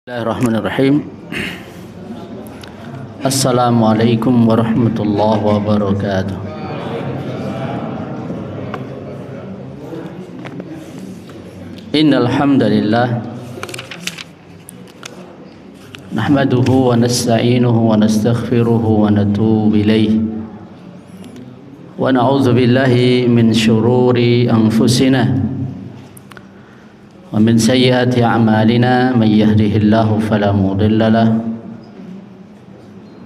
Bismillahirrahmanirrahim. Assalamualaikum warahmatullahi wabarakatuh. Innal hamdalillah nahmaduhu wa nasta'inuhu wa nastaghfiruhu wa natubu ilayh wa na'udzu billahi min shururi anfusina ومن سيئات أعمالنا من يهده الله فلا مضل له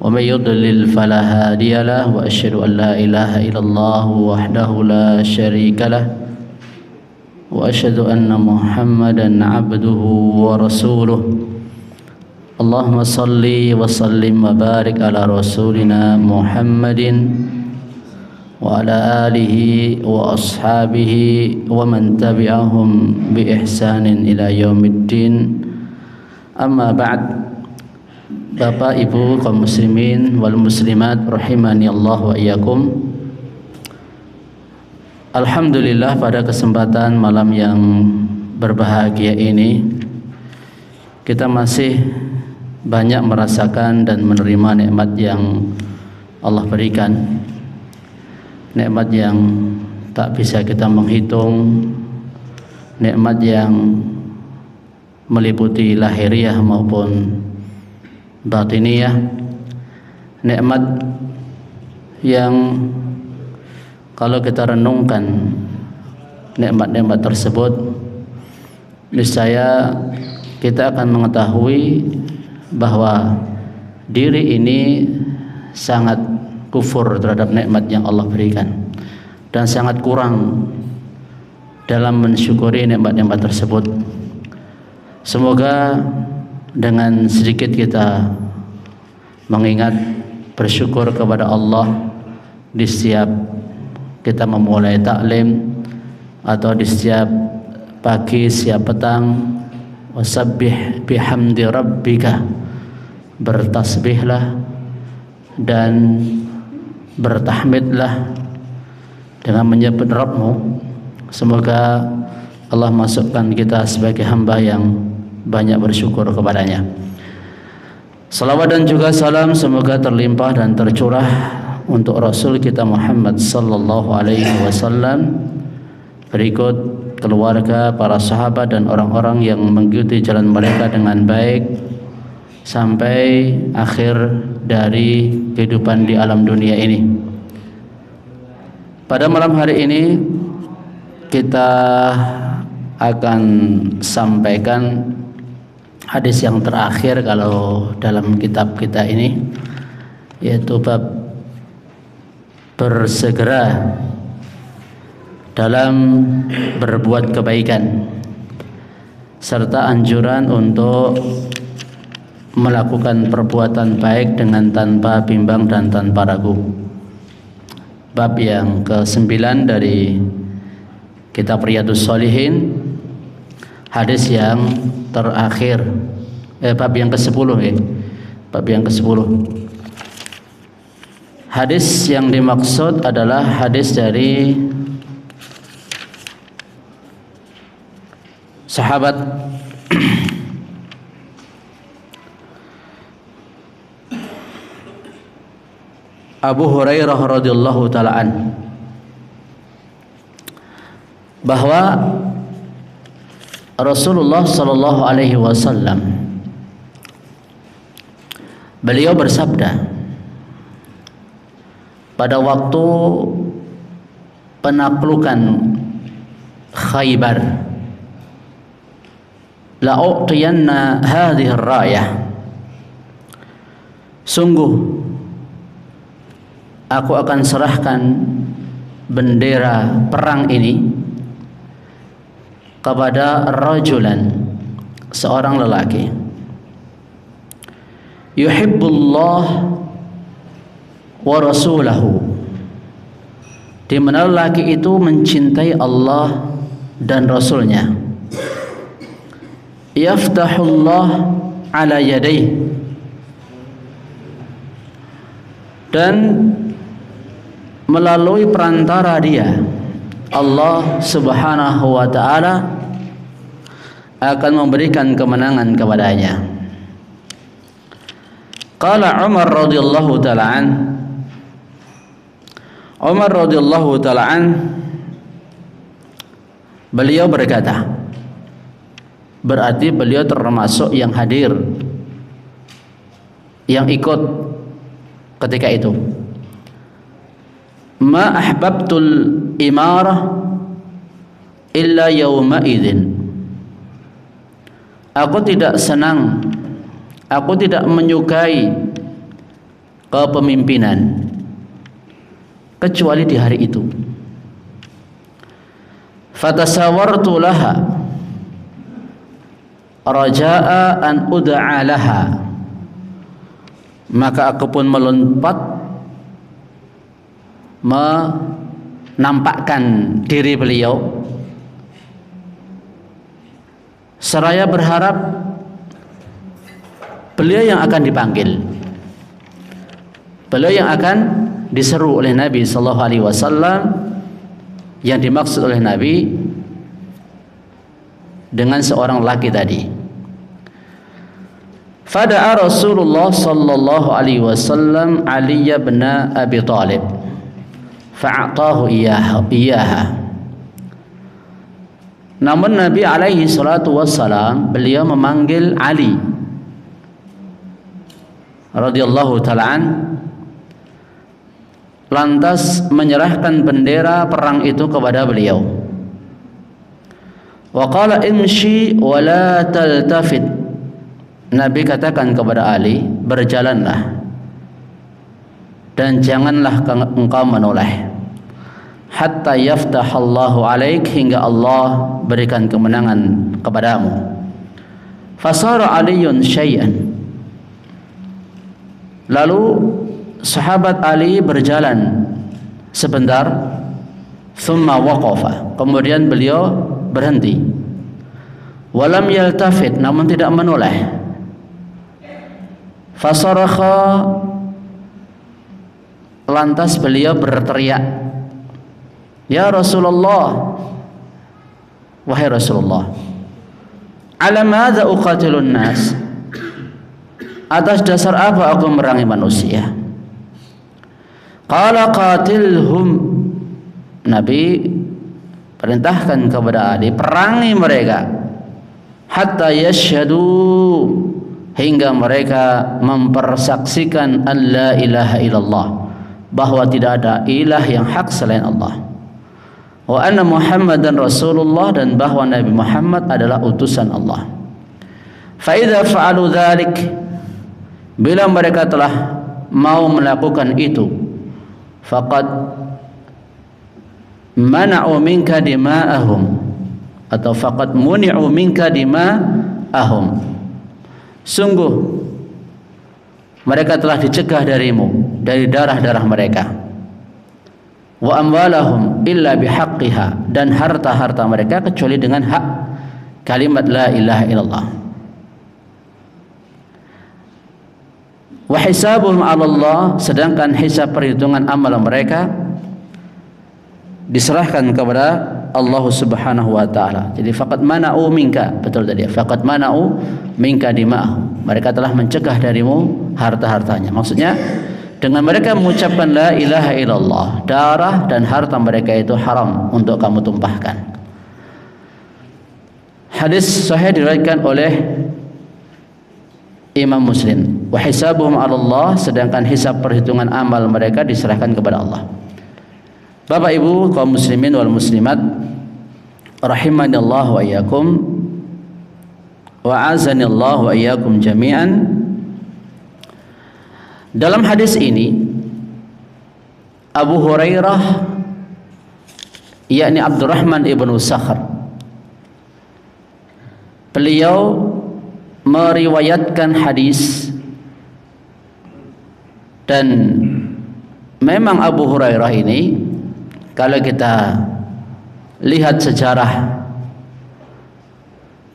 ومن يضلل فلا هادي له وأشهد أن لا إله إلا الله وحده لا شريك له وأشهد أن محمدا عبده ورسوله اللهم صل وسلم وبارك على رسولنا محمد وعلى آله وأصحابه ومن تبعهم بإحسان إلى يوم الدين. Amma ba'd. Bapak Ibu kaum muslimin wal muslimat rahimani Allah wa iyyakum. Alhamdulillah, pada kesempatan malam yang berbahagia ini kita masih banyak merasakan dan menerima nikmat yang Allah berikan. Nikmat yang tak bisa kita menghitung, nikmat yang meliputi lahiriah maupun batiniah, nikmat yang kalau kita renungkan nikmat-nikmat tersebut, niscaya kita akan mengetahui bahwa diri ini sangat kufur terhadap nikmat yang Allah berikan dan sangat kurang dalam mensyukuri nikmat-nikmat tersebut. Semoga dengan sedikit kita mengingat bersyukur kepada Allah di setiap kita memulai taklim atau di setiap pagi, setiap petang, wasabbih bihamdi rabbika, bertasbihlah dan bertahmidlah dengan menyebut Rabbmu. Semoga Allah masukkan kita sebagai hamba yang banyak bersyukur kepadanya. Salawat dan juga salam semoga terlimpah dan tercurah untuk Rasul kita Muhammad sallallahu alaihi wasallam, berikut keluarga, para sahabat dan orang-orang yang mengikuti jalan mereka dengan baik sampai akhir dari kehidupan di alam dunia ini. Pada malam hari ini kita akan sampaikan hadis yang terakhir kalau dalam kitab kita ini, yaitu bab bersegera dalam berbuat kebaikan serta anjuran untuk melakukan perbuatan baik dengan tanpa bimbang dan tanpa ragu. Bab yang ke-9 dari kitab Riyadhus Shalihin, hadis yang terakhir, bab yang ke-10 bab yang ke-10. Hadis yang dimaksud adalah hadis dari sahabat Abu Hurairah radhiyallahu taala an, bahwa Rasulullah sallallahu alaihi wasallam beliau bersabda pada waktu penaklukan Khaybar, la u'tiyanna hadhihi ar-rayah, sungguh aku akan serahkan bendera perang ini kepada rajulan, seorang lelaki, yuhibbullah wa rasulahu, di mana lelaki itu mencintai Allah dan Rasulnya, yaftahullah ala yadayhi, dan melalui perantara dia Allah Subhanahu wa taala akan memberikan kemenangan kepadanya. Qala Umar radhiyallahu ta'ala an, Umar radhiyallahu ta'ala an beliau berkata, berarti beliau termasuk yang hadir, yang ikut ketika itu. Ma ahbabtul imarah illa yawma idzin. Aku tidak senang, aku tidak menyukai kepemimpinan kecuali di hari itu. Fatasawartu laha raja'a an ud'a laha, maka aku pun melompat menampakkan diri beliau seraya berharap beliau yang akan dipanggil, beliau yang akan diseru oleh Nabi sallallahu alaihi wasallam, yang dimaksud oleh Nabi dengan seorang laki tadi. Fada'a Rasulullah sallallahu alaihi wasallam Ali bin Abi Thalib fa'atahu iyaha. Namun Nabi alaihi salatu wassalam beliau memanggil Ali radhiyallahu ta'ala an, lantas menyerahkan bendera perang itu kepada beliau. Wa qala imshi wa la taltafit. Nabi katakan kepada Ali, berjalanlah dan janganlah engkau menoleh hatta yaftahallahu alaik, hingga Allah berikan kemenangan kepadamu. Fasara Aliyun syai'an. Lalu sahabat Ali berjalan sebentar, thumma waqafa, kemudian beliau berhenti. Walam yaltafit, namun tidak menoleh. Fasarakha, lantas beliau berteriak, ya Rasulullah, wahai Rasulullah, ala madza uqatilun nas, atas dasar apa aku merangi manusia? Qala qatilhum, Nabi perintahkan kepada Ali, perangi mereka hatta yashhadu, hingga mereka mempersaksikan an la ilaha illallah, bahwa tidak ada ilah yang hak selain Allah, wa anna Muhammadan Rasulullah, dan bahwa Nabi Muhammad adalah utusan Allah. Fa idza fa'alu dzalik, bila mereka telah mau melakukan itu, faqad mana'u minka dima'ahum, atau faqad muni'u minka dima'ahum, sungguh mereka telah dicegah darimu dari darah-darah mereka. Wa amwalahum illa bihaqqiha, dan harta-harta mereka kecuali dengan hak kalimat la ilaha illallah. Wa hisabuhum 'ala Allah, sedangkan hisab perhitungan amal mereka diserahkan kepada Allah Subhanahu wa taala. Jadi faqad mana'u minka, betul tadi, faqad mana'u minka dima'ahum, mereka telah mencegah darimu harta-hartanya. Maksudnya dengan mereka mengucapkan la ilaha illallah, darah dan harta mereka itu haram untuk kamu tumpahkan. Hadis sahih diriwayatkan oleh Imam Muslim. Wa hisabuhum 'ala Allah, sedangkan hisab perhitungan amal mereka diserahkan kepada Allah. Bapak Ibu kaum muslimin wal muslimat rahimanallahu wa iyyakum wa azanillahu wa iyyakum jami'an. Dalam hadis ini Abu Hurairah, yakni Abdurrahman ibnu Sakhr, beliau meriwayatkan hadis, dan memang Abu Hurairah ini, kalau kita lihat sejarah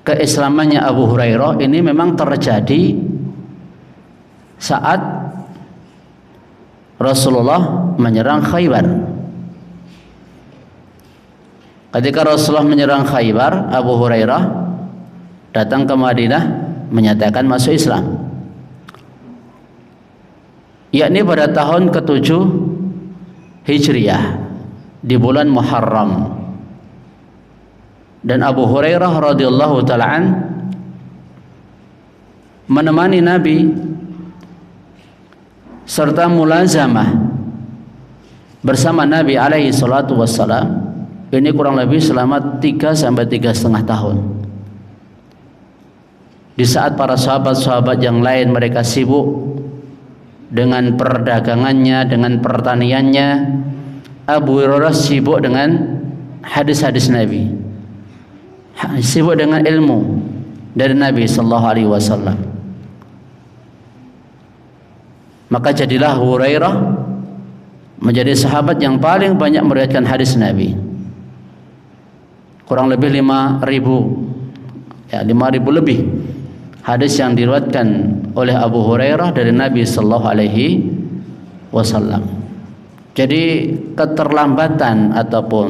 keislamannya Abu Hurairah ini, memang terjadi saat Rasulullah menyerang Khaybar. Ketika Rasulullah menyerang Khaybar, Abu Hurairah datang ke Madinah menyatakan masuk Islam. yakni pada tahun ke-7 Hijriah di bulan Muharram. Dan Abu Hurairah radhiyallahu taala an menemani Nabi serta mulazamah bersama Nabi alaihi salatu wassalam ini kurang lebih selama 3 sampai 3,5 tahun. Di saat para sahabat-sahabat yang lain mereka sibuk dengan perdagangannya, dengan pertaniannya, Abu Hurairah sibuk dengan hadis-hadis Nabi, sibuk dengan ilmu dari Nabi sallallahu alaihi wasallam. Maka jadilah Abu Hurairah menjadi sahabat yang paling banyak meriwayatkan hadis Nabi. Kurang lebih 5.000 lebih hadis yang diriwayatkan oleh Abu Hurairah dari Nabi sallallahu alaihi wasallam. Jadi keterlambatan ataupun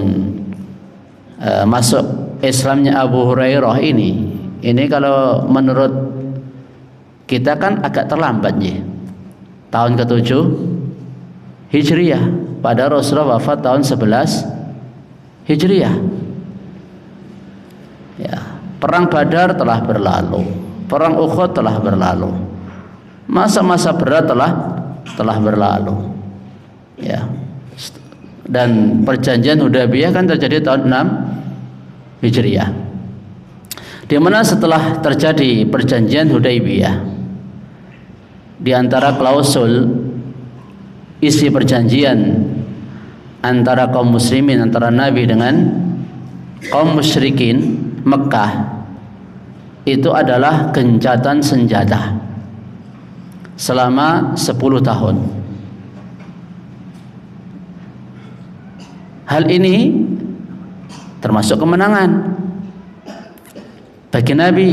masuk Islamnya Abu Hurairah ini kalau menurut kita kan agak terlambat ya. Tahun ke-7 Hijriah, pada Rasulullah wafat tahun 11 Hijriah. Ya, perang Badar telah berlalu, perang Uhud telah berlalu, masa-masa berat telah berlalu. Ya. Dan perjanjian Hudaybiyah kan terjadi tahun 6 Hijriah. Di mana setelah terjadi perjanjian Hudaybiyah, di antara klausul isi perjanjian antara kaum muslimin, antara Nabi dengan kaum musyrikin Mekah, itu adalah gencatan senjata selama 10 tahun. Hal ini termasuk kemenangan bagi Nabi,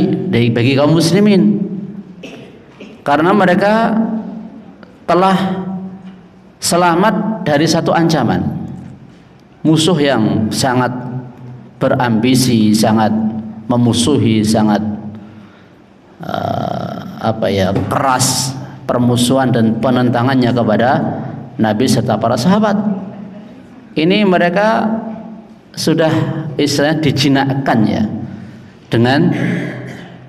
bagi kaum muslimin, karena mereka telah selamat dari satu ancaman musuh yang sangat berambisi, sangat memusuhi, sangat keras permusuhan dan penentangannya kepada Nabi serta para sahabat. Ini mereka sudah istilahnya dijinakkan ya dengan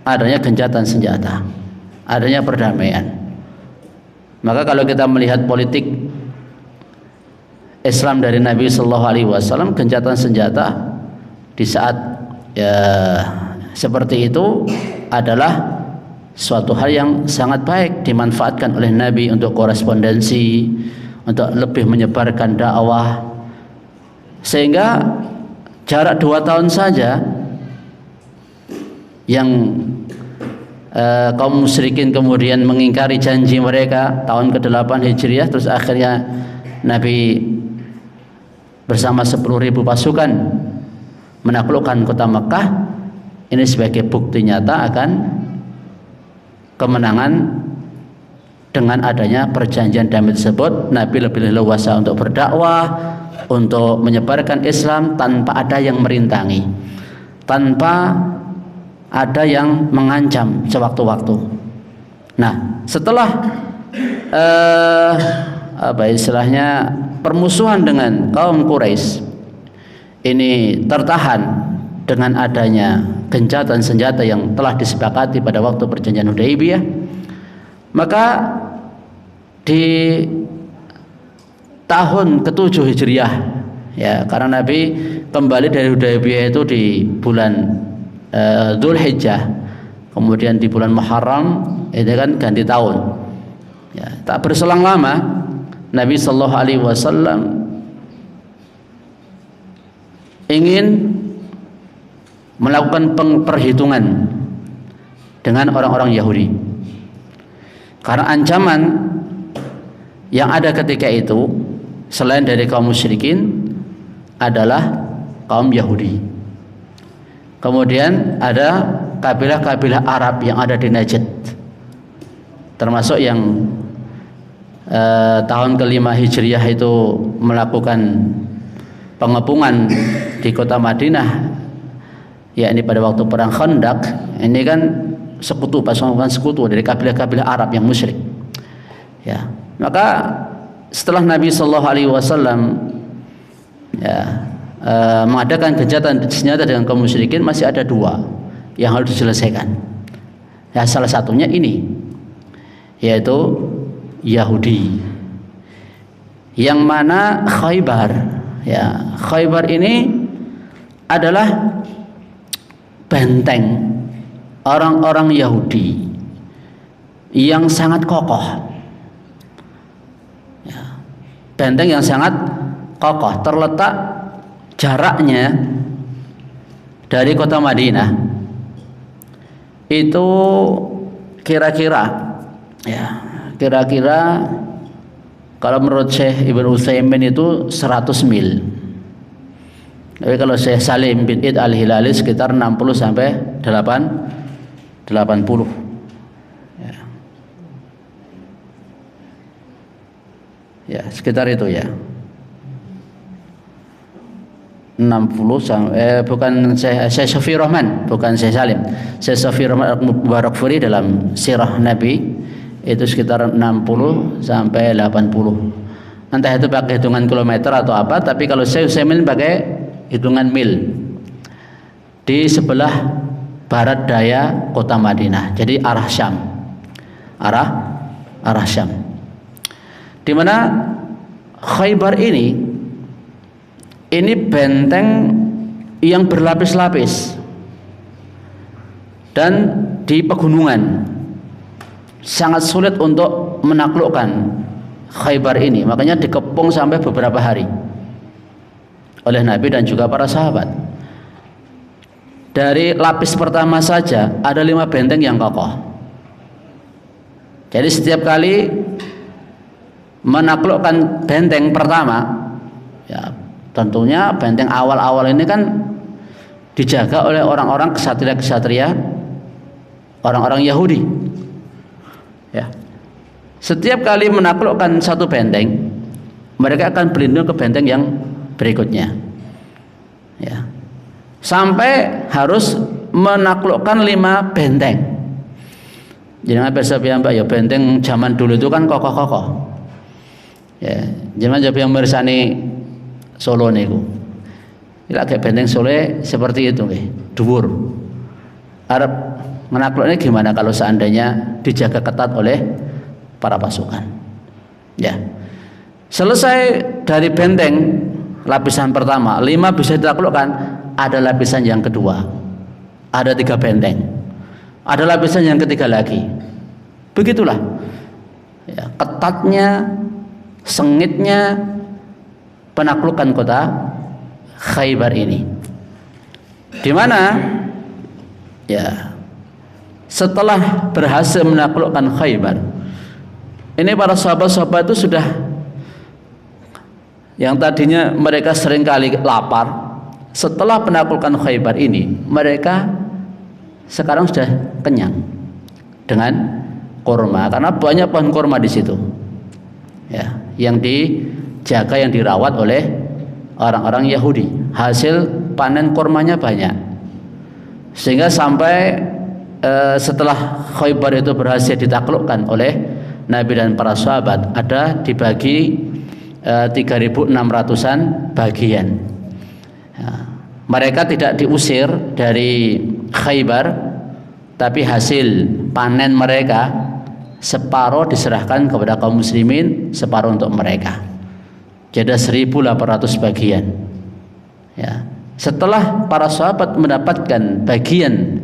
adanya gencatan senjata, adanya perdamaian. Maka kalau kita melihat politik Islam dari Nabi sallallahu alaihi wasallam, gencatan senjata di saat seperti itu adalah suatu hal yang sangat baik, dimanfaatkan oleh Nabi untuk korespondensi, untuk lebih menyebarkan dakwah, sehingga jarak 2 tahun saja yang kaum musyrikin kemudian mengingkari janji mereka tahun ke-8 Hijriah, terus akhirnya Nabi bersama 10.000 pasukan menaklukkan kota Mekah. Ini sebagai bukti nyata akan kemenangan. Dengan adanya perjanjian damai tersebut, Nabi lebih leluasa untuk berdakwah, untuk menyebarkan Islam tanpa ada yang merintangi, tanpa ada yang mengancam sewaktu-waktu. Nah, setelah permusuhan dengan kaum Quraisy ini tertahan dengan adanya gencatan senjata yang telah disepakati pada waktu perjanjian Hudaybiyah, maka di tahun ke-7 Hijriah ya, karena Nabi kembali dari Hudaybiyah itu di bulan Dzulhijjah, kemudian di bulan Muharram itu kan ganti tahun ya. Tak berselang lama Nabi sallallahu alaihi wasallam ingin melakukan perhitungan dengan orang-orang Yahudi, karena ancaman yang ada ketika itu selain dari kaum musyrikin adalah kaum Yahudi. Kemudian ada kabilah-kabilah Arab yang ada di Najd, termasuk yang tahun ke-5 Hijriah itu melakukan pengepungan di kota Madinah, yakni pada waktu perang Khandaq. Ini kan pasukan sekutu dari kabilah-kabilah Arab yang musyrik ya. Maka setelah Nabi Shallallahu Alaihi Wasallam mengadakan gencatan senjata dengan kaum musyrikin, masih ada dua yang harus diselesaikan. Ya, salah satunya ini, yaitu Yahudi, yang mana Khaybar, ya, Khaybar ini adalah benteng orang-orang Yahudi yang sangat kokoh, ya, benteng yang sangat kokoh, terletak jaraknya dari kota Madinah itu kira-kira, ya, kira-kira kalau menurut Syekh Ibnu Utsaimin itu 100 mil. Tapi kalau Syekh Salim bin Id Al-Hilali sekitar 60 sampai 80. Ya. Ya, sekitar itu ya. 60 sampai bukan Syekh Syafi'i Rahman, bukan Syekh Salim. Syekh Syafi'i Rahman Al-Mubarakfuri dalam Sirah Nabi itu sekitar 60 sampai 80. Entah itu pakai hitungan kilometer atau apa, tapi kalau Syekh Utsaimin pakai hitungan mil. Di sebelah barat daya kota Madinah. Jadi arah Syam. Arah Syam. Di mana Khaybar ini benteng yang berlapis-lapis dan di pegunungan, sangat sulit untuk menaklukkan Khaybar ini. Makanya dikepung sampai beberapa hari oleh Nabi dan juga para sahabat. Dari lapis pertama saja ada 5 benteng yang kokoh. Jadi setiap kali menaklukkan benteng pertama, ya tentunya benteng awal-awal ini kan dijaga oleh orang-orang ksatria-ksatria, orang-orang Yahudi. Ya. Setiap kali menaklukkan satu benteng, mereka akan berlindung ke benteng yang berikutnya. Ya. Sampai harus menaklukkan 5 benteng. Jangan bersabi mbak, ya benteng zaman dulu itu kan kokoh-kokoh. Ya, jangan jadi yang meresani Solo niku. Ila kayak benteng Solo seperti itu nggih, dhuwur. Arab menakluknya gimana kalau seandainya dijaga ketat oleh para pasukan. Ya. Selesai dari benteng lapisan pertama, 5 bisa ditaklukkan, ada lapisan yang kedua. Ada 3 benteng. Ada lapisan yang ketiga lagi. Begitulah. Ya, ketatnya, sengitnya penaklukan kota Khaybar ini. Di mana ya setelah berhasil menaklukkan Khaybar, ini para sahabat-sahabat itu sudah, yang tadinya mereka seringkali lapar, setelah penaklukan Khaybar ini mereka sekarang sudah kenyang dengan kurma, karena banyak pohon kurma di situ, ya, yang dijaga, yang dirawat oleh orang-orang Yahudi. Hasil panen kurmanya banyak, sehingga sampai setelah Khaybar itu berhasil ditaklukkan oleh Nabi dan para sahabat, ada dibagi 3.600-an bagian. Ya, mereka tidak diusir dari Khaybar, tapi hasil panen mereka separuh diserahkan kepada kaum muslimin, separuh untuk mereka. Jadi 1.800 bagian. Ya. Setelah para sahabat mendapatkan bagian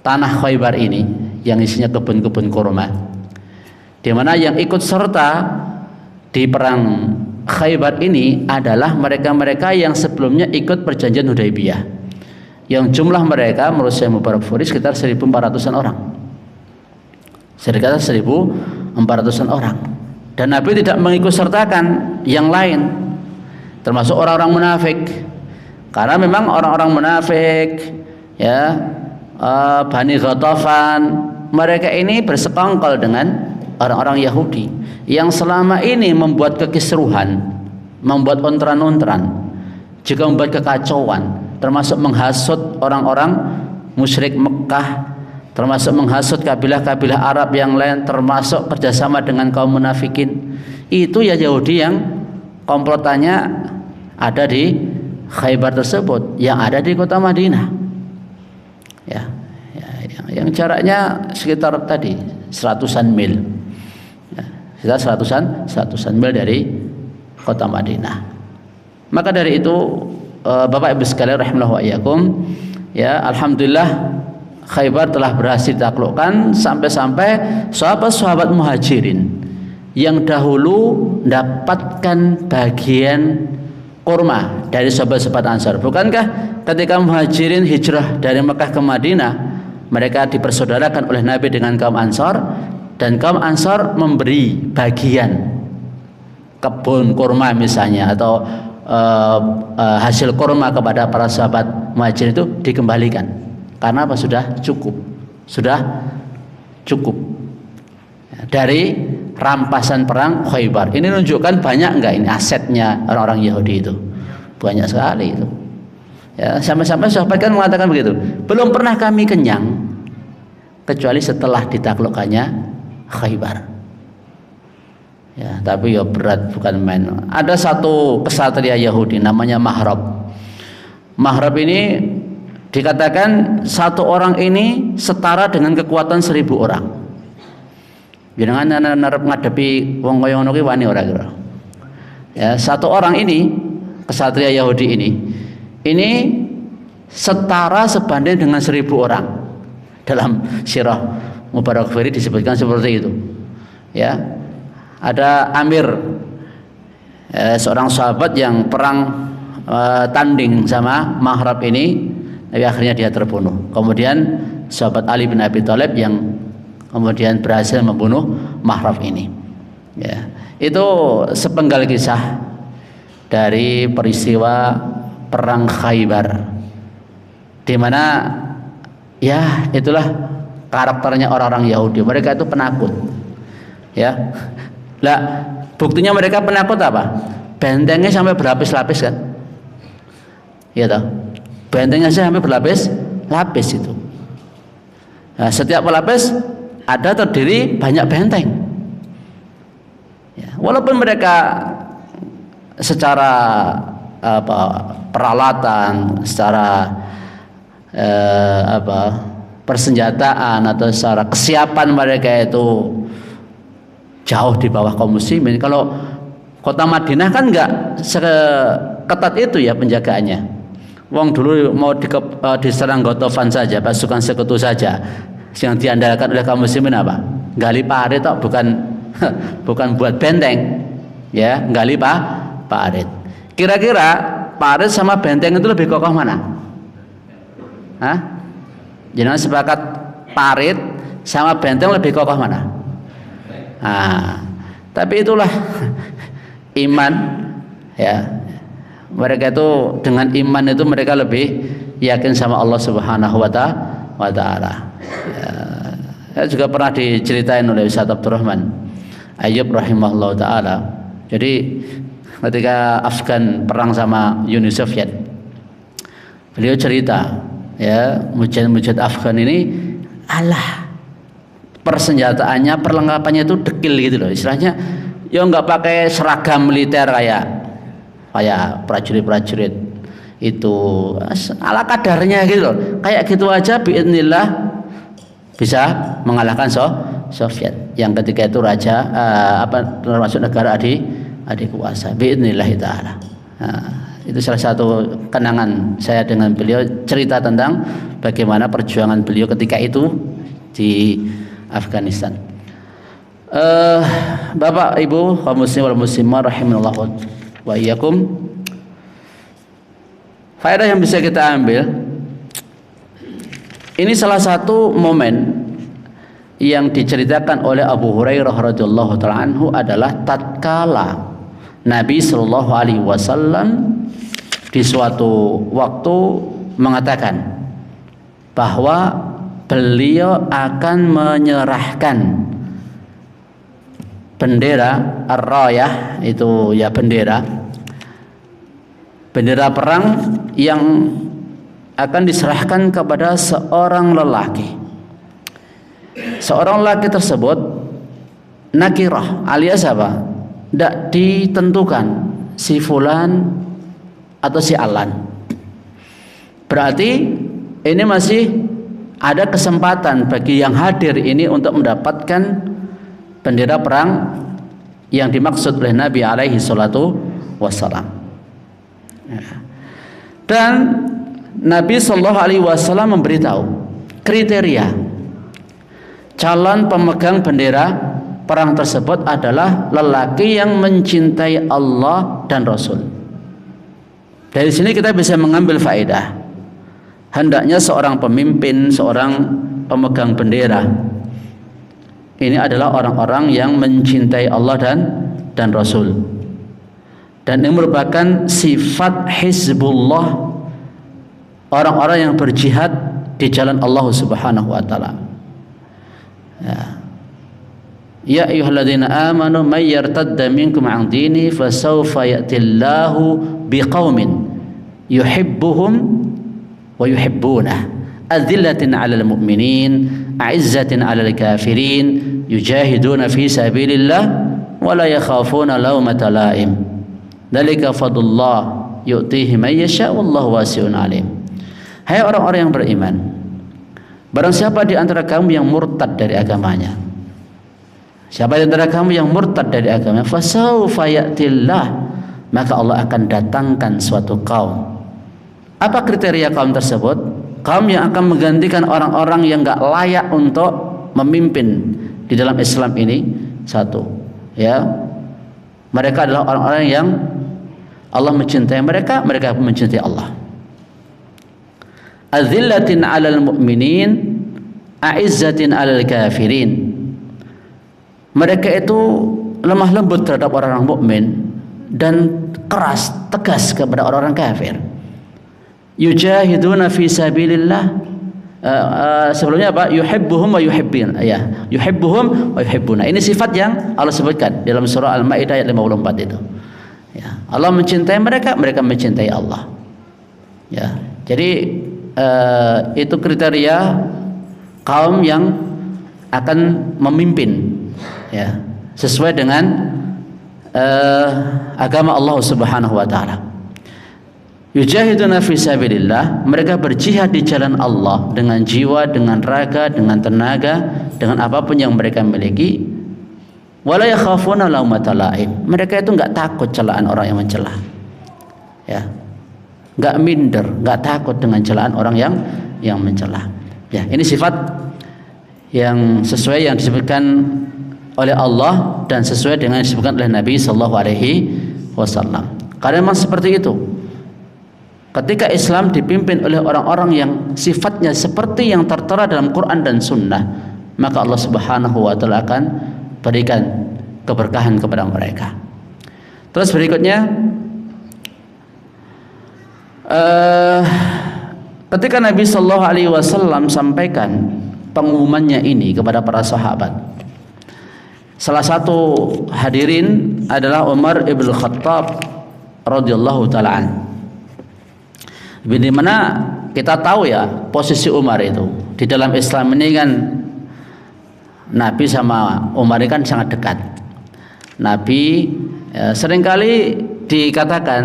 tanah Khaybar ini yang isinya kebun-kebun kurma, di mana yang ikut serta di perang Khaybar ini adalah mereka-mereka yang sebelumnya ikut perjanjian Hudaybiyah, yang jumlah mereka menurut Syekh Mubarakfuri sekitar 1.400-an orang. Sekitar 1.400-an orang. Dan Nabi tidak mengikut sertakan yang lain, termasuk orang-orang munafik. Karena memang orang-orang munafik, ya, Bani Ghatafan, mereka ini bersekongkol dengan orang-orang Yahudi yang selama ini membuat kekisruhan, membuat ontran-ontran, juga membuat kekacauan, termasuk menghasut orang-orang musyrik Mekah termasuk menghasut kabilah-kabilah Arab yang lain, termasuk kerjasama dengan kaum munafikin. Itu ya Yahudi yang komplotannya ada di Khaybar tersebut, yang ada di kota Madinah. Yang jaraknya sekitar tadi 100-an mil. Sekitar 100-an mil dari kota Madinah. Maka dari itu Bapak Ibu sekalian rahimallahu wa iyyakum, ya alhamdulillah Khaybar telah berhasil ditaklukkan, sampai-sampai sahabat-sahabat muhajirin yang dahulu mendapatkan bagian kurma dari sahabat-sahabat Ansar. Bukankah ketika muhajirin hijrah dari Mekah ke Madinah, mereka dipersaudarakan oleh Nabi dengan kaum Ansar, dan kaum Ansar memberi bagian kebun kurma misalnya, atau hasil kurma kepada para sahabat muhajirin itu dikembalikan. Karena apa? Sudah cukup dari rampasan perang Khaybar. Ini menunjukkan banyak enggak ini asetnya orang-orang Yahudi itu? Banyak sekali itu. Ya, sampai-sampai sahabat kan mengatakan begitu. Belum pernah kami kenyang kecuali setelah ditaklukkannya Khaybar. Ya, tapi ya berat, bukan main. Ada satu kesatria Yahudi namanya Mahrab. Mahrab ini dikatakan satu orang ini setara dengan kekuatan 1000 orang. Jangan narap ngadepi wong kaya ngono ki wani ora kira. Ya, satu orang ini, kesatria Yahudi ini setara sebanding dengan 1000 orang. Dalam sirah Mubarakfuri disebutkan seperti itu. Ya. Ada Amir, seorang sahabat yang perang tanding sama Mahrab ini, tapi akhirnya dia terbunuh. Kemudian sahabat Ali bin Abi Thalib yang kemudian berhasil membunuh Mahrab ini. Ya, itu sepenggal kisah dari peristiwa perang Khaybar, di mana ya itulah karakternya orang-orang Yahudi. Mereka itu penakut. Ya, lah buktinya mereka penakut apa? Bentengnya sampai berlapis-lapis kan? Iya toh. Bentengnya sampai berlapis-lapis itu. Nah, setiap pelapis ada terdiri banyak benteng. Ya, walaupun mereka secara peralatan, secara persenjataan atau secara kesiapan mereka itu jauh di bawah kaum muslimin. Kalau kota Madinah kan enggak seketat itu ya penjagaannya. Wong dulu mau diserang Gotofan saja, pasukan sekutu saja, yang diandalkan oleh kaum muslimin apa? Gali parit toh, bukan buat benteng. Ya, gali parit. Kira-kira parit sama benteng itu lebih kokoh mana? Hah? Jangan sepakat parit sama benteng lebih kokoh mana? Tapi itulah iman, ya. Mereka itu dengan iman itu mereka lebih yakin sama Allah Subhanahu wa taala. Ya, juga pernah diceritain oleh Ustaz Abdurrahman Ayyub rahimahullah taala. Jadi ketika Afgan perang sama Uni Soviet, beliau cerita, ya, mujahid Afgan ini persenjataannya, perlengkapannya itu dekil gitu loh, istilahnya ya nggak pakai seragam militer kayak prajurit-prajurit itu, ala kadarnya gitu loh, kayak gitu aja biidznillah bisa mengalahkan Soviet yang ketika itu raja termasuk negara adik kuasa biidznillah taala. Itu salah satu kenangan saya dengan beliau, cerita tentang bagaimana perjuangan beliau ketika itu di Afghanistan. Bapak Ibu kaum muslimin wal muslimat rahimanallah wa iyyakum. Faedah yang bisa kita ambil, ini salah satu momen yang diceritakan oleh Abu Hurairah radhiyallahu taala anhu adalah tatkala Nabi sallallahu alaihi wasallam di suatu waktu mengatakan bahwa beliau akan menyerahkan bendera ar-rayah, itu ya bendera perang yang akan diserahkan kepada seorang lelaki. seorang laki tersebut nakirah alias apa? Tidak ditentukan si fulan atau si alan. Berarti ini masih ada kesempatan bagi yang hadir ini untuk mendapatkan bendera perang yang dimaksud oleh Nabi alaihi salatu wassalam. Dan Nabi sallallahu alaihi wasallam memberitahu kriteria calon pemegang bendera perang tersebut adalah lelaki yang mencintai Allah dan Rasul. Dari sini kita bisa mengambil faedah. Hendaknya seorang pemimpin, seorang pemegang bendera ini adalah orang-orang yang mencintai Allah dan Rasul. Dan ini merupakan sifat Hizbullah, orang-orang yang berjihad di jalan Allah Subhanahu wa taala. Ya ayyuhalladzina amanu may yartadda minkum 'an dini fasawfa ya'tillahu biqaumin yuhibbuhum wa yuhibbunah adzillatin 'alal mu'minin a'izzatin 'alal kafirin yujahiduna fi sabilillah wa la yakhafuna lawmata la'im dzalika fadlullah yu'tihi man yasha wallahu wasi'un 'alim. Hai orang-orang yang beriman, barang siapa di antara kamu yang murtad dari agamanya, siapa di antara kamu yang murtad dari agamanya, fasawfa ya'tillah, maka Allah akan datangkan suatu kaum. Apa kriteria kaum tersebut? Kaum yang akan menggantikan orang-orang yang enggak layak untuk memimpin di dalam Islam ini. Satu, ya, mereka adalah orang-orang yang Allah mencintai mereka, mereka pun mencintai Allah. Adzillatin 'alal mu'minin, a'izzatin 'alal kafirin. Mereka itu lemah lembut terhadap orang-orang mukmin dan keras, tegas kepada orang-orang kafir. Yujahiduna fi sabilillah. Sebelumnya apa? Yuhibbuhum wa yuhibbun. Ya, yuhibbuhum wa yuhibbuna. Ini sifat yang Allah sebutkan dalam surah Al-Maidah ayat 54 itu. Ya, Allah mencintai mereka, mereka mencintai Allah. Ya, jadi itu kriteria kaum yang akan memimpin, ya, sesuai dengan agama Allah Subhanahu wa taala. Yujahiduna fi sabilillah, mereka berjihad di jalan Allah dengan jiwa, dengan raga, dengan tenaga, dengan apapun yang mereka miliki. Wala yakhafuna laumata la'im, mereka itu enggak takut celaan orang yang mencela. Ya. Enggak minder, enggak takut dengan celaan orang yang mencela. Ya, ini sifat yang sesuai yang disebutkan oleh Allah dan sesuai dengan yang disebutkan oleh Nabi sallallahu alaihi wasallam. Karena memang seperti itu. Ketika Islam dipimpin oleh orang-orang yang sifatnya seperti yang tertera dalam Quran dan Sunnah, maka Allah Subhanahu wa taala akan berikan keberkahan kepada mereka. Terus berikutnya, ketika Nabi sallallahu alaihi wasallam sampaikan pengumumannya ini kepada para sahabat, salah satu hadirin adalah Umar ibn Khattab radhiyallahu taala an. Di mana kita tahu ya posisi Umar itu di dalam Islam ini kan, Nabi sama Umar ini kan sangat dekat. Nabi seringkali dikatakan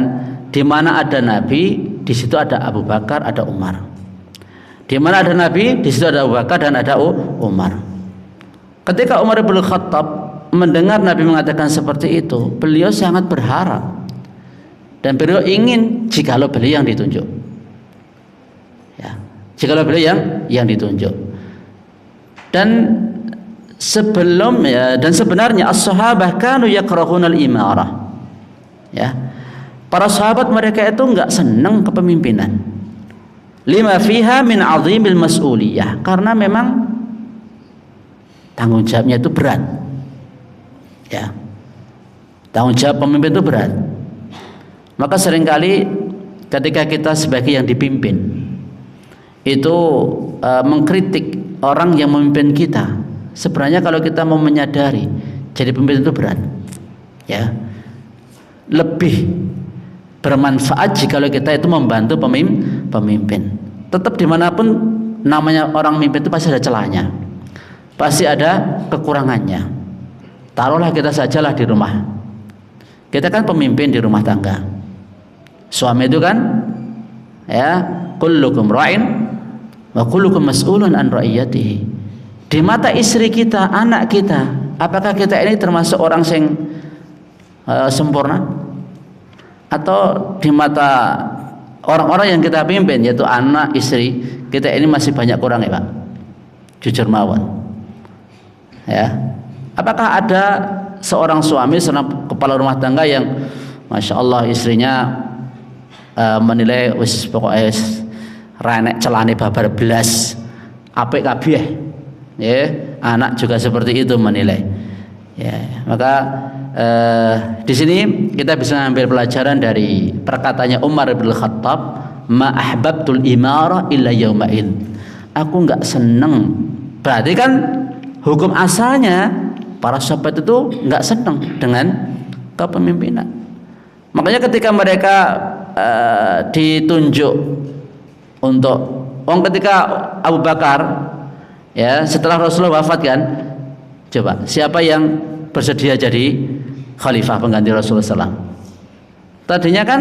di mana ada Nabi, di situ ada Abu Bakar, ada Umar. Di mana ada Nabi, di situ ada Abu Bakar dan ada Umar. Ketika Umar bin Khattab mendengar Nabi mengatakan seperti itu, beliau sangat berharap dan beliau ingin jikalau beliau yang ditunjuk. Ya, jikalau beliau yang ditunjuk. Dan sebenarnya as-sahabah kanu yakrahunal imarah. Ya. Para sahabat mereka itu enggak senang kepemimpinan. Lima fiha min azimil mas'uliyah, karena memang tanggung jawabnya itu berat. Ya. Tanggung jawab pemimpin itu berat. Maka seringkali ketika kita sebagai yang dipimpin itu mengkritik orang yang memimpin kita, sebenarnya kalau kita mau menyadari jadi pemimpin itu berat. Ya. Lebih bermanfaat jika kita itu membantu pemimpin. Tetap dimanapun namanya orang memimpin itu pasti ada celahnya. pasti ada kekurangannya. Taruhlah kita sajalah di rumah. Kita kan pemimpin di rumah tangga. Suami itu kan, ya, kullukum ra'in wa kullukum mas'ulun an ra'iyatihi. Di mata istri kita, anak kita, apakah kita ini termasuk orang yang sempurna? Atau di mata orang-orang yang kita pimpin, yaitu anak, istri, kita ini masih banyak kurang ya Pak? Jujur mawon. Ya. Apakah ada seorang suami, seorang kepala rumah tangga yang Masya Allah istrinya menilai wis pokoknya renek celane babar belas apik kabeh, ya, anak juga seperti itu menilai, ya. Maka di sini kita bisa ambil pelajaran dari perkataannya Umar bin Khattab, ma ahbabtul imara illa yauma'id. Aku enggak seneng. Berarti kan hukum asalnya para sahabat itu enggak senang dengan kepemimpinan. Makanya ketika mereka ditunjuk untuk ketika Abu Bakar, ya, setelah Rasulullah wafat kan, coba siapa yang bersedia jadi khalifah pengganti Rasulullah SAW? Tadinya kan,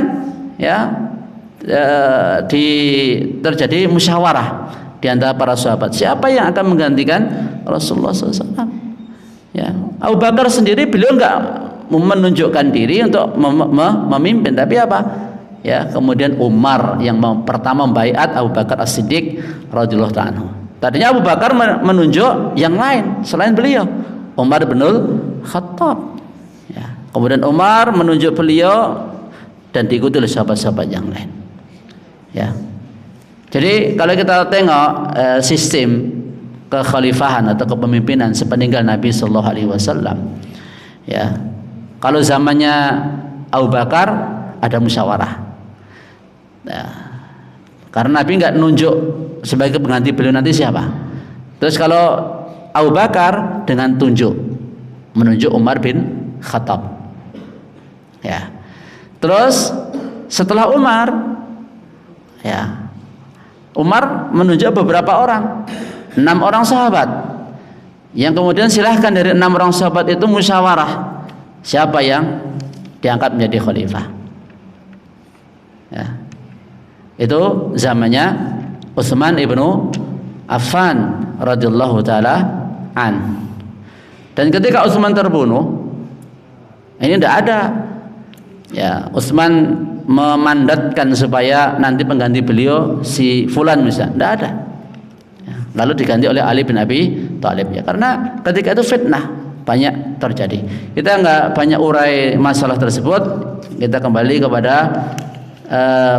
ya, terjadi musyawarah di antara para sahabat, siapa yang akan menggantikan Rasulullah SAW? Ya, Abu Bakar sendiri beliau enggak menunjukkan diri untuk memimpin, tapi apa? Ya, kemudian Umar yang pertama membaiat Abu Bakar As-Siddiq radhiyallahu anhu. Tadinya Abu Bakar menunjuk yang lain selain beliau, Umar bin Khattab. Ya, kemudian Umar menunjuk beliau dan diikuti oleh sahabat-sahabat yang lain. Ya. Jadi kalau kita tengok sistem kekhalifahan atau kepemimpinan sepeninggal Nabi Sallallahu Alaihi Wasallam, ya, kalau zamannya Abu Bakar ada musyawarah. Nah, karena Nabi nggak nunjuk sebagai pengganti beliau nanti siapa. Terus kalau Abu Bakar dengan menunjuk Umar bin Khattab. Ya. Terus setelah Umar, ya, Umar menunjuk beberapa orang, 6 orang sahabat, yang kemudian silahkan dari 6 orang sahabat itu musyawarah siapa yang diangkat menjadi khalifah. Ya. Itu zamannya Utsman ibnu Affan radhiyallahu taala an. Dan ketika Utsman terbunuh, ini tidak ada, ya, Utsman memandatkan supaya nanti pengganti beliau si fulan misalnya, tidak ada. Ya, lalu diganti oleh Ali bin Abi Thalib, ya, karena ketika itu fitnah banyak terjadi. Kita nggak banyak urai masalah tersebut. Kita kembali kepada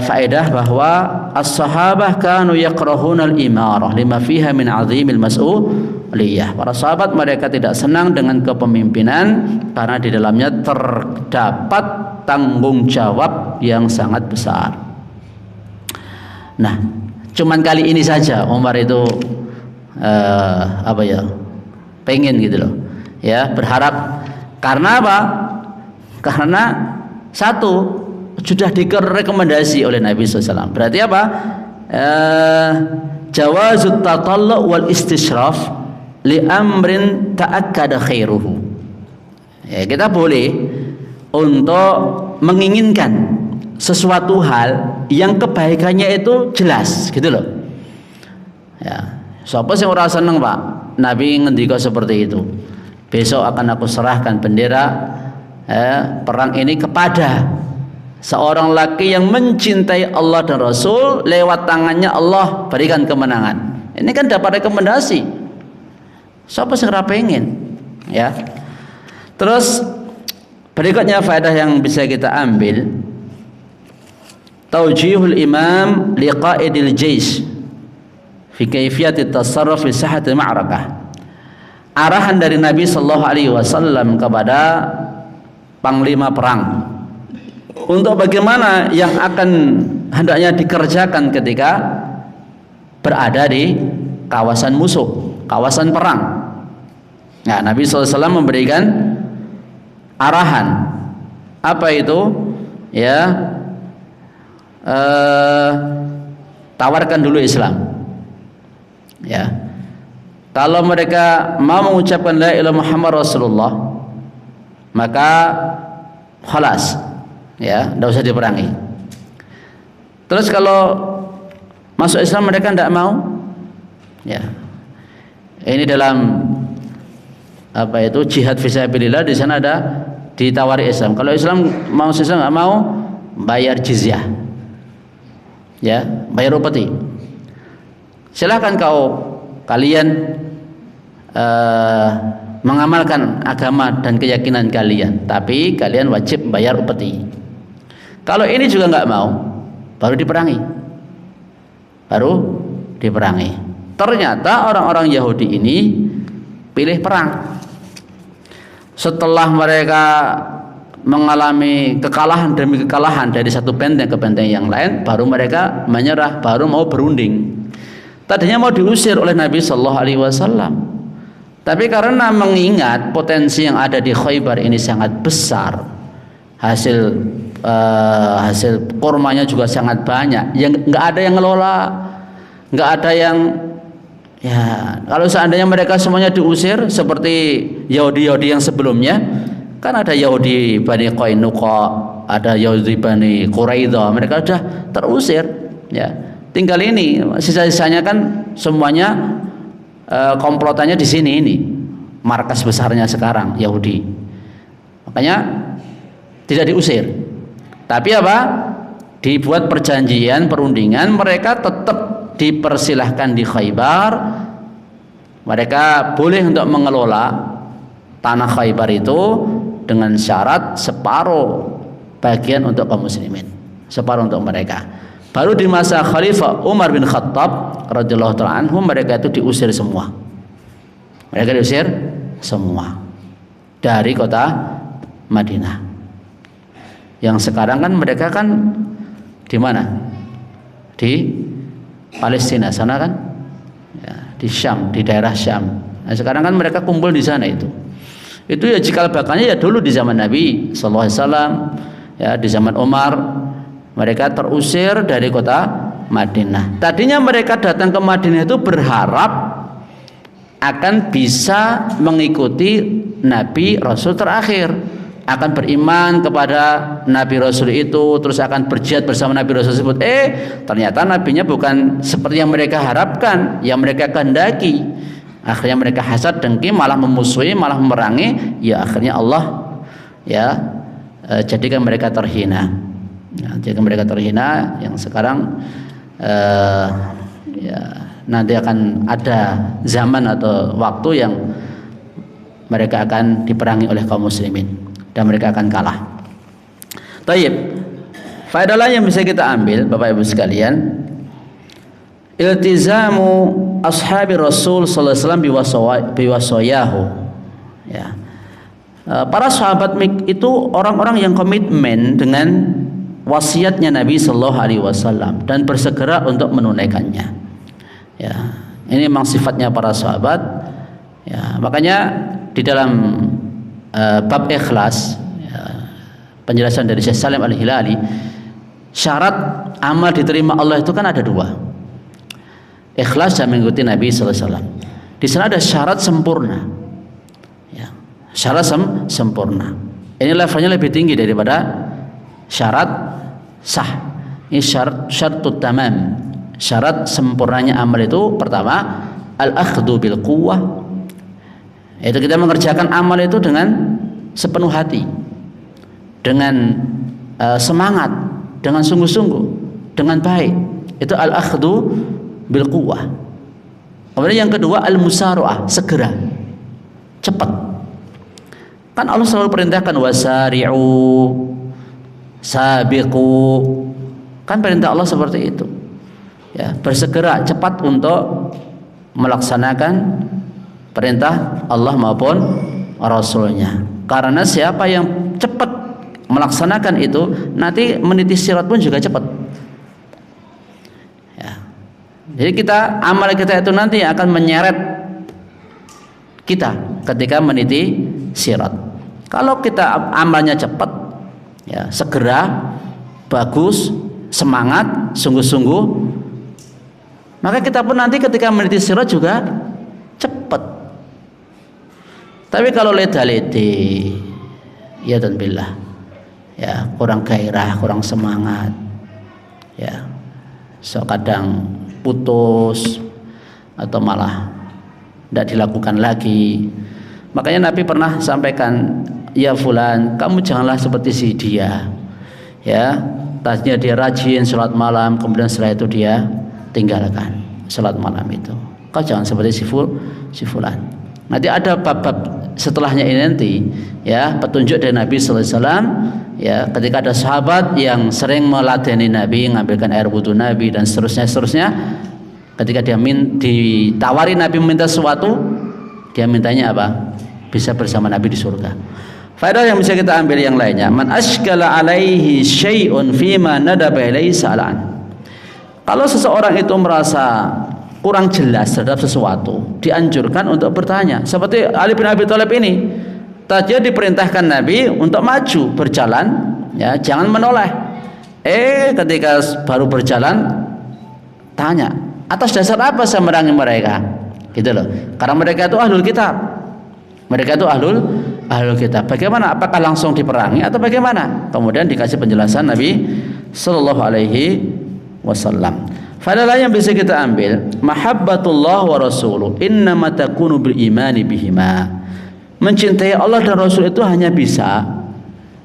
faedah bahwa as-sahabah kanu yakrahuna al-imarah lima fiha min azimil mas'uliyah. Para sahabat mereka tidak senang dengan kepemimpinan karena di dalamnya terdapat tanggung jawab yang sangat besar. Nah, cuman kali ini saja Umar itu pengen gitu loh, ya, berharap. Karena apa? Karena satu, sudah direkomendasi oleh Nabi SAW. Berarti apa? Jawazut tatallu' wal istishraf li amrin ta'akkada khairuhu. Ya, kita boleh untuk menginginkan sesuatu hal yang kebaikannya itu jelas, gitu loh. Ya, siapa sih orang seneng Pak? Nabi ngendika seperti itu. Besok akan aku serahkan bendera perang ini kepada seorang laki yang mencintai Allah dan Rasul, lewat tangannya Allah berikan kemenangan. Ini kan dapat rekomendasi. Siapa sih ora pengen? Ya. Terus berikutnya faedah yang bisa kita ambil, taujihul imam liqa'idil jaysh fi kayfiyati tasarruf fi sahhatil ma'rakah. Arahan dari Nabi sallallahu alaihi wasallam kepada panglima perang untuk bagaimana yang akan hendaknya dikerjakan ketika berada di kawasan musuh, kawasan perang. Nah, Nabi SAW memberikan arahan. Apa itu? Ya, tawarkan dulu Islam. Ya, Kalau mereka mau mengucapkan la ilaha Muhammad Rasulullah, maka khalas, ya, tidak usah diperangi. Terus kalau masuk Islam mereka tidak mau, ya, ini dalam apa itu jihad fisabilillah, di sana ada ditawari Islam. Kalau Islam mau nggak mau, bayar jizyah, ya, bayar upeti. Silahkan kalian mengamalkan agama dan keyakinan kalian, tapi kalian wajib bayar upeti. Kalau ini juga nggak mau, baru diperangi. Ternyata orang-orang Yahudi ini pilih perang. Setelah mereka mengalami kekalahan demi kekalahan dari satu benteng ke benteng yang lain, baru mereka menyerah, baru mau berunding. Tadinya mau diusir oleh Nabi Shallallahu Alaihi Wasallam, tapi karena mengingat potensi yang ada di Khaybar ini sangat besar, hasil kurmanya juga sangat banyak, yang nggak ada yang ngelola, nggak ada yang, ya, kalau seandainya mereka semuanya diusir seperti Yahudi yang sebelumnya, kan ada Yahudi Bani Qainuqa, ada Yahudi Bani Quraidah, mereka sudah terusir, ya. Tinggal ini sisa-sisanya kan semuanya komplotannya di sini, ini markas besarnya sekarang Yahudi. Makanya tidak diusir. Tapi apa? Dibuat perjanjian, perundingan, mereka tetap dipersilahkan di Khaybar. Mereka boleh untuk mengelola tanah Khaybar itu dengan syarat separuh bagian untuk kaum muslimin, separuh untuk mereka. Baru di masa Khalifah Umar bin Khattab radhiyallahu ta'ala anhu, mereka itu diusir semua. Mereka diusir semua dari kota Madinah. Yang sekarang kan mereka kan di mana? Di Palestina sana kan? Ya, di Syam, di daerah Syam. Nah, sekarang kan mereka kumpul di sana itu. Itu ya cikal bakalnya ya dulu di zaman Nabi sallallahu alaihi wasallam, ya, di zaman Umar. Mereka terusir dari kota Madinah. Tadinya mereka datang ke Madinah itu berharap akan bisa mengikuti Nabi Rasul terakhir, akan beriman kepada Nabi Rasul itu, terus akan berjihad bersama Nabi Rasul tersebut. Ternyata nabinya bukan seperti yang mereka harapkan, yang mereka kehendaki. Akhirnya mereka hasad, dengki, malah memusuhi, malah memerangi. Ya akhirnya Allah, ya, jadikan mereka terhina. Ya, jika mereka terhina, yang sekarang ya, nanti akan ada zaman atau waktu yang mereka akan diperangi oleh kaum muslimin dan mereka akan kalah. Taib. Faedah lain yang bisa kita ambil, Bapak Ibu sekalian, iltizamu ashabi Rasul sallallahu alaihi wasallam biwasayahu. Ya. Para sahabat itu orang-orang yang komitmen dengan wasiatnya Nabi Sallallahu Alaihi Wasallam dan bersegera untuk menunaikannya. Ya, ini memang sifatnya para sahabat. Ya, makanya di dalam bab ikhlas, ya, penjelasan dari Syekh Salim Al-Hilali, syarat amal diterima Allah itu kan ada dua. Ikhlas dan mengikuti Nabi Sallallahu Alaihi Wasallam. Di sana ada syarat sempurna. Ya, syarat sempurna. Ini levelnya lebih tinggi daripada syarat sah. Ini syartut tamam. Syarat sempurnanya amal itu pertama al-akhdhu bil quwwah. Itu kita mengerjakan amal itu dengan sepenuh hati, dengan semangat, dengan sungguh-sungguh, dengan baik. Itu al-akhdhu bil quwwah. Kemudian yang kedua al-musara'ah, segera, cepat. Kan Allah selalu perintahkan wasari'u, sabiqu, kan perintah Allah seperti itu, ya, bersegera cepat untuk melaksanakan perintah Allah maupun Rasulnya. Karena siapa yang cepat melaksanakan itu, nanti meniti sirat pun juga cepat, ya. Jadi amal kita itu nanti akan menyeret kita ketika meniti sirat. Kalau kita amalnya cepat, ya, segera, bagus, semangat, sungguh-sungguh, maka kita pun nanti ketika meniti sirat juga cepet. Tapi kalau leda-lede, ya dan billah, ya kurang gairah, kurang semangat, ya so kadang putus atau malah tidak dilakukan lagi. Makanya Nabi pernah sampaikan, ya fulan, kamu janganlah seperti si dia, ya tadinya dia rajin sholat malam, kemudian setelah itu dia tinggalkan sholat malam itu. Kau jangan seperti si fulan. Nanti ada bab-bab setelahnya ini nanti, ya petunjuk dari Nabi sallallahu alaihi wasallam, ya ketika ada sahabat yang sering meladeni Nabi, mengambilkan air wudu Nabi dan seterusnya. Ketika dia ditawari Nabi meminta sesuatu, dia mintanya apa? Bisa bersama Nabi di surga. Faedah yang bisa kita ambil yang lainnya, man ashkala alaihi syai'un fima nadaba ilaihi sa'alan. Kalau seseorang itu merasa kurang jelas terhadap sesuatu, dianjurkan untuk bertanya. Seperti Ali bin Abi Thalib ini, tadinya diperintahkan Nabi untuk maju berjalan, ya jangan menoleh. Ketika baru berjalan, tanya, atas dasar apa saya merangi mereka? Gitu loh. Karena mereka itu ahlul kitab. Mereka itu ahlul kitab. Bagaimana? Apakah langsung diperangi atau bagaimana? Kemudian dikasih penjelasan Nabi sallallahu alaihi wasallam. Fadalah yang bisa kita ambil, mahabbatullah wa rasuluh innama takunu bil imani bihima. Mencintai Allah dan Rasul itu hanya bisa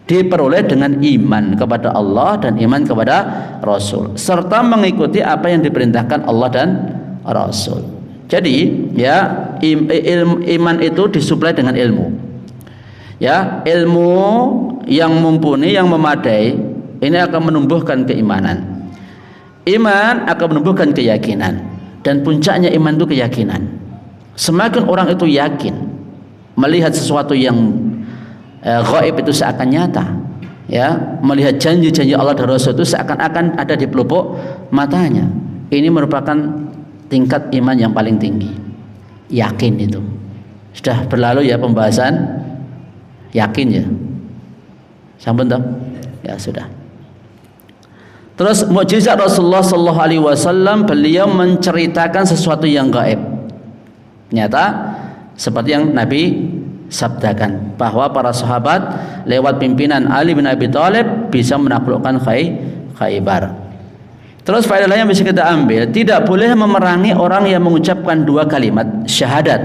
diperoleh dengan iman kepada Allah dan iman kepada Rasul, serta mengikuti apa yang diperintahkan Allah dan Rasul. Jadi ya iman itu disuplai dengan ilmu. Ya, ilmu yang mumpuni, yang memadai, ini akan menumbuhkan keimanan. Iman akan menumbuhkan keyakinan, dan puncaknya iman itu keyakinan. Semakin orang itu yakin melihat sesuatu yang gaib itu seakan nyata, ya melihat janji-janji Allah dan Rasul itu seakan-akan ada di pelupuk matanya. Ini merupakan tingkat iman yang paling tinggi. Yakin itu sudah berlalu ya pembahasan yakin ya. Sampun toh? Ya sudah. Terus mukjizat Rasulullah sallallahu alaihi wasallam, beliau menceritakan sesuatu yang gaib. Ternyata seperti yang Nabi sabdakan bahwa para sahabat lewat pimpinan Ali bin Abi Thalib bisa menaklukkan Khaybar. Terus faedah lain yang bisa kita ambil, tidak boleh memerangi orang yang mengucapkan dua kalimat syahadat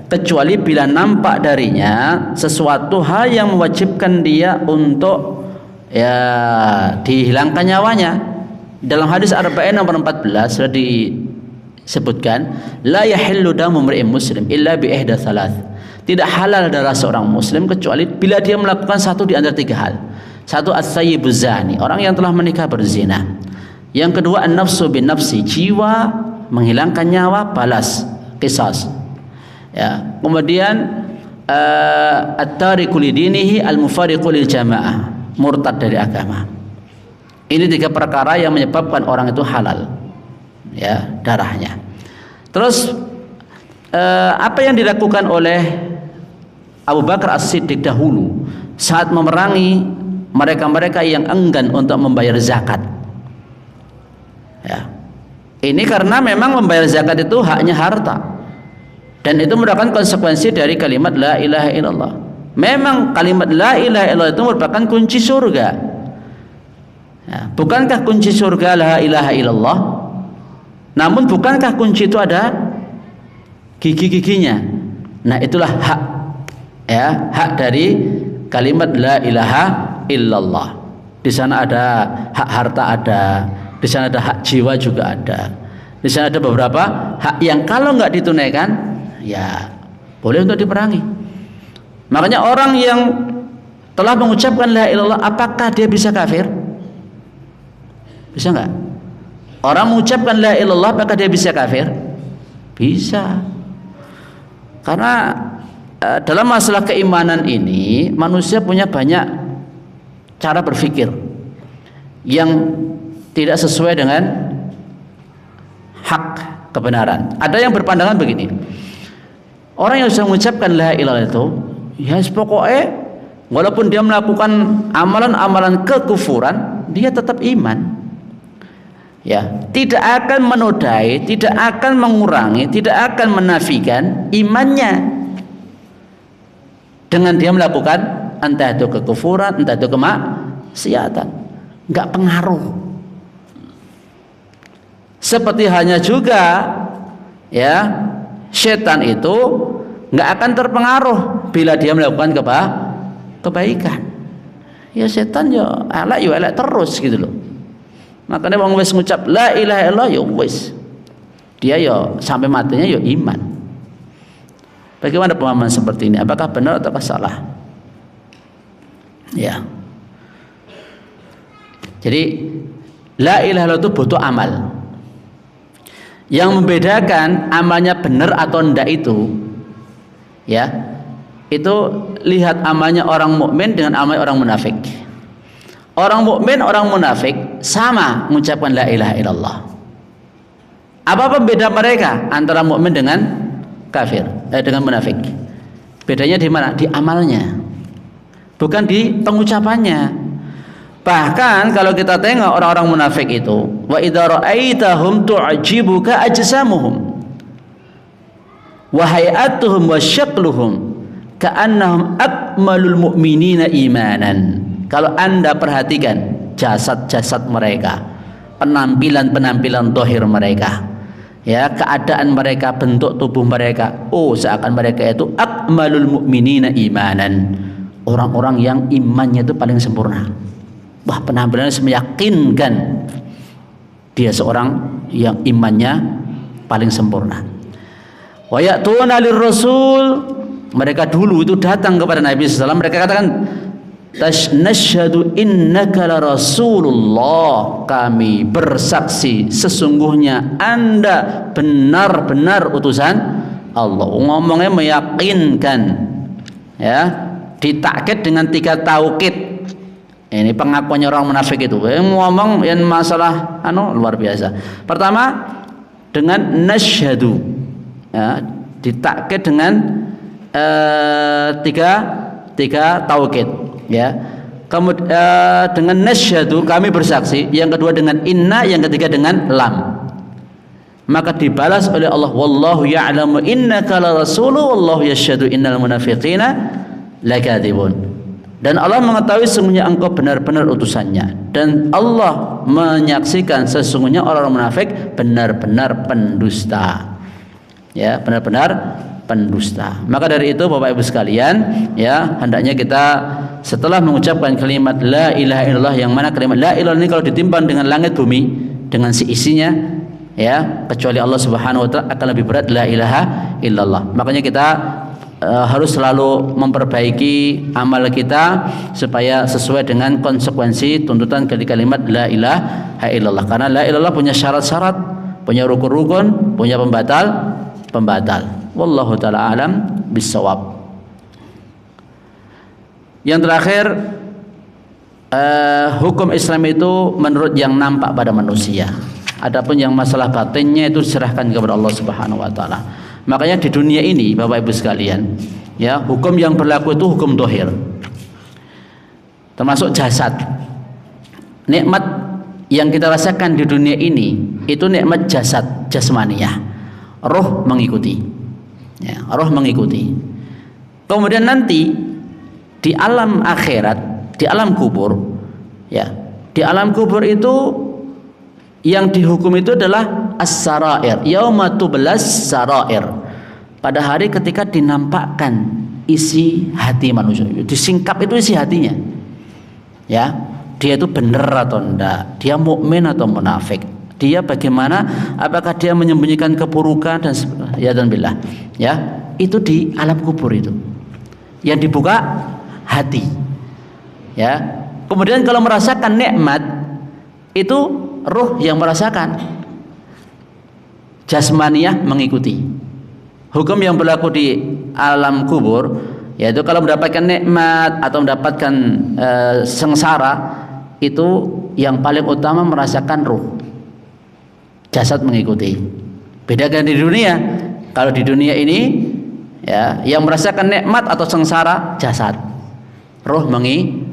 kecuali bila nampak darinya sesuatu hal yang mewajibkan dia untuk ya dihilangkan nyawanya. Dalam hadis Arba'in nomor 14 sudah disebutkan, la yahillu damu imri'in muslim illa bi ihda thalath. Tidak halal darah seorang muslim kecuali bila dia melakukan satu di antara tiga hal. Satu, as-sayyibuz zani, orang yang telah menikah berzina. Yang kedua, an-nafsu bin nafsi, jiwa menghilangkan nyawa, balas qisas. Ya, kemudian at-tariqu lidinihi al-mufariqu lil jamaah, murtad dari agama. Ini tiga perkara yang menyebabkan orang itu halal ya darahnya. Terus apa yang dilakukan oleh Abu Bakar As-Siddiq dahulu saat memerangi mereka-mereka yang enggan untuk membayar zakat, ya ini karena memang membayar zakat itu haknya harta, dan itu merupakan konsekuensi dari kalimat la ilaha illallah. Memang kalimat la ilaha illallah itu merupakan kunci surga, ya, bukankah kunci surga la ilaha illallah? Namun bukankah kunci itu ada gigi-giginya? Nah itulah hak, ya hak dari kalimat la ilaha illallah. Di sana ada hak harta, ada di sana ada hak jiwa juga ada. Di sana ada beberapa hak yang kalau nggak ditunaikan ya boleh untuk diperangi. Makanya orang yang telah mengucapkan la ilaha illallah, apakah dia bisa kafir? Bisa nggak? Orang mengucapkan la ilaha illallah, apakah dia bisa kafir? Bisa. Karena dalam masalah keimanan ini manusia punya banyak cara berpikir yang tidak sesuai dengan hak kebenaran. Ada yang berpandangan begini, orang yang sudah mengucapkan la ilaha illallah itu ya pokoknya walaupun dia melakukan amalan-amalan kekufuran dia tetap iman. Ya, tidak akan menodai, tidak akan mengurangi, tidak akan menafikan imannya dengan dia melakukan entah itu kekufuran, entah itu kemaksiatan. Enggak pengaruh. Seperti hanya juga ya, setan itu enggak akan terpengaruh bila dia melakukan kebaikan. Ya setan ya elak terus gitu loh. Makanya wong wis ngucap la ilaha illallah ya wis. Dia ya sampai matinya ya iman. Bagaimana pemahaman seperti ini? Apakah benar atau salah? Ya. Jadi la ilaha illallah itu butuh amal. Yang membedakan amalnya benar atau enggak itu, ya, itu lihat amalnya orang mukmin dengan amal orang munafik. Orang mukmin, orang munafik sama mengucapkan la ilaha illallah. Apa pembeda mereka antara mukmin dengan kafir, dengan munafik? Bedanya di mana? Di amalnya, bukan di pengucapannya. Bahkan kalau kita tengok orang-orang munafik itu, wa idza ra'aitahum tu'jibuka ajsamuhum wa hay'atuhum wa syakluhum ka'annahum akmalul mu'minina imanan. Kalau Anda perhatikan jasad-jasad mereka, penampilan-penampilan zahir mereka, ya, keadaan mereka, bentuk tubuh mereka, seakan mereka itu akmalul mu'minina imanan, orang-orang yang imannya itu paling sempurna. Wah, penampilannya meyakinkan dia seorang yang imannya paling sempurna. Wa ya'tuna lirrasul, mereka dulu itu datang kepada Nabi SAW, mereka katakan nashhadu innaka la rasulullah, kami bersaksi sesungguhnya Anda benar-benar utusan Allah. Ngomongnya meyakinkan, ya, ditakkid dengan 3 taukid. Ini pengakuannya orang munafik itu. Ngomong yang masalah luar biasa. Pertama dengan nashhadu, ya, ditakkid dengan tiga taukid, ya. Kemudian dengan nashhadu kami bersaksi, yang kedua dengan inna, yang ketiga dengan lam. Maka dibalas oleh Allah, wallahu ya'lamu innaka la rasuluhu wallahu yashhadu innal munafiqina lakadzibun. Dan Allah mengetahui sesungguhnya engkau benar-benar utusannya, dan Allah menyaksikan sesungguhnya orang munafik benar-benar pendusta. Ya, benar-benar pendusta. Maka dari itu Bapak Ibu sekalian, ya, hendaknya kita setelah mengucapkan kalimat la ilaha illallah, yang mana kalimat la ilaha ini kalau ditimbang dengan langit bumi dengan seisinya, ya, kecuali Allah Subhanahu wa taala, akan lebih berat la ilaha illallah. Makanya kita harus selalu memperbaiki amal kita supaya sesuai dengan konsekuensi tuntutan dari kalimat la ilaha illallah. Karena la ilaha illallah punya syarat-syarat, punya rukun-rukun, punya pembatal. Wallahu taala alam bissawab. Yang terakhir, hukum Islam itu menurut yang nampak pada manusia. Adapun yang masalah batinnya itu diserahkan kepada Allah Subhanahu wa taala. Makanya di dunia ini Bapak Ibu sekalian, ya, hukum yang berlaku itu hukum zahir, termasuk jasad. Nikmat yang kita rasakan di dunia ini itu nikmat jasad, jasmaniyah. Roh mengikuti, ya, roh mengikuti. Kemudian nanti di alam akhirat, di alam kubur, ya, di alam kubur itu yang dihukum itu adalah as-sarair, yauma tublas sarair, pada hari ketika dinampakkan isi hati manusia, disingkap itu isi hatinya, ya, dia itu benar atau enggak, dia mukmin atau munafik, dia bagaimana, apakah dia menyembunyikan keburukan dan billah, ya, itu di alam kubur itu yang dibuka hati, ya. Kemudian kalau merasakan nikmat itu ruh yang merasakan, jasmaniyah mengikuti. Hukum yang berlaku di alam kubur, yaitu kalau mendapatkan nikmat atau mendapatkan sengsara, itu yang paling utama merasakan ruh, jasad mengikuti. Beda dengan di dunia. Kalau di dunia ini, ya, yang merasakan nikmat atau sengsara jasad, ruh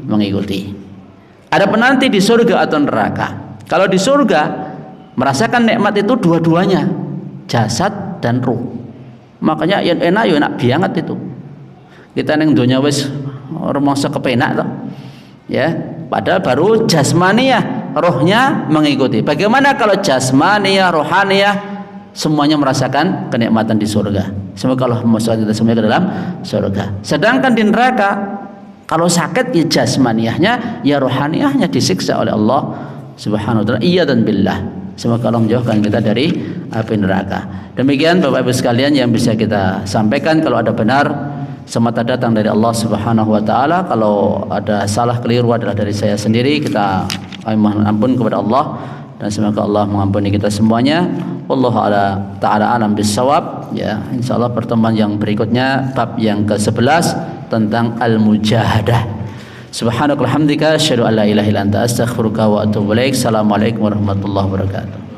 mengikuti. Ada penanti di surga atau neraka. Kalau di surga Merasakan nikmat itu dua-duanya, jasad dan ruh. Makanya yang enak banget itu. Kita neng dunia wis rumangsa kepenak toh. Ya, padahal baru jasmaniyah, rohnya mengikuti. Bagaimana kalau jasmaniyah, rohaniyah semuanya merasakan kenikmatan di surga. Semoga Allah memasukkan kita semuanya ke dalam surga. Sedangkan di neraka kalau sakit ya jasmaniyahnya, ya rohaniyahnya disiksa oleh Allah Subhanahu wa taala. Iya dan billah. Semoga Allah menjauhkan kita dari api neraka. Demikian Bapak Ibu sekalian yang bisa kita sampaikan. Kalau ada benar semata datang dari Allah Subhanahu wa taala, kalau ada salah keliru adalah dari saya sendiri. Kita mohon ampun kepada Allah dan semoga Allah mengampuni kita semuanya. Wallahu taala alam bissawab. Ya, insyaallah pertemuan yang berikutnya bab yang ke-11 tentang al-mujahadah. Subhanakallahumma hamdika asyhadu an la ilaha illa anta astaghfiruka wa atubu ilaik. Assalamualaikum warahmatullahi wabarakatuh.